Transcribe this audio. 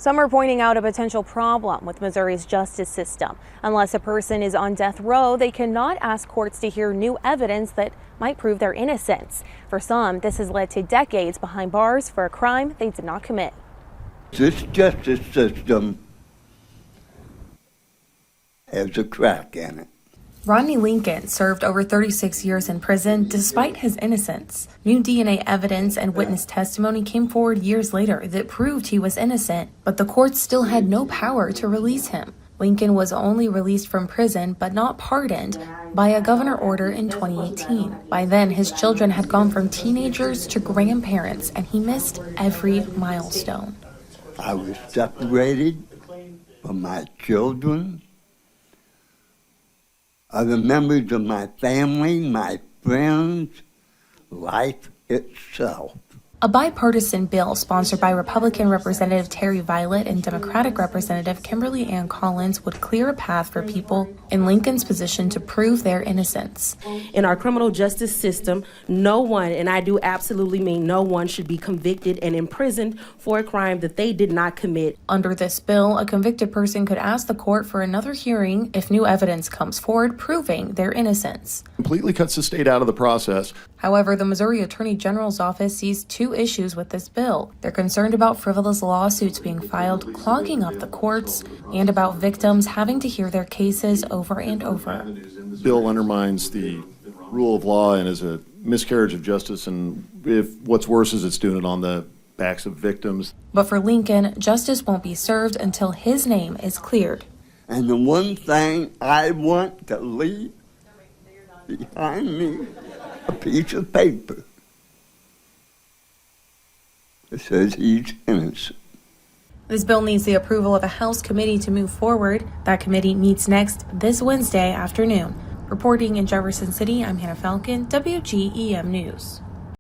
Some are pointing out a potential problem with Missouri's justice system. Unless a person is on death row, they cannot ask courts to hear new evidence that might prove their innocence. For some, this has led to decades behind bars for a crime they did not commit. This justice system has a crack in it. Rodney Lincoln served over 36 years in prison despite his innocence. New DNA evidence and witness testimony came forward years later that proved he was innocent, but the courts still had no power to release him. Lincoln was only released from prison but not pardoned by a governor order in 2018. By then, his children had gone from teenagers to grandparents, and he missed every milestone. I was separated from my children, other members of my family, my friends, life itself. A bipartisan bill sponsored by Republican Representative Terry Violet and Democratic Representative Kimberly Ann Collins would clear a path for people in Lincoln's position to prove their innocence. In our criminal justice system, no one, and I do absolutely mean no one, should be convicted and imprisoned for a crime that they did not commit. Under this bill, a convicted person could ask the court for another hearing if new evidence comes forward proving their innocence. Completely cuts the state out of the process. However, the Missouri Attorney General's office sees two issues with this bill. They're concerned about frivolous lawsuits being filed, clogging up the courts, and about victims having to hear their cases over and over. The bill undermines the rule of law and is a miscarriage of justice, and if what's worse is it's doing it on the backs of victims. But for Lincoln, justice won't be served until his name is cleared. And the one thing I want to leave behind me, a piece of paper that says he's innocent. This bill needs the approval of a House committee to move forward. That committee meets next this Wednesday afternoon. Reporting in Jefferson City, I'm Hannah Falcon, WGEM News.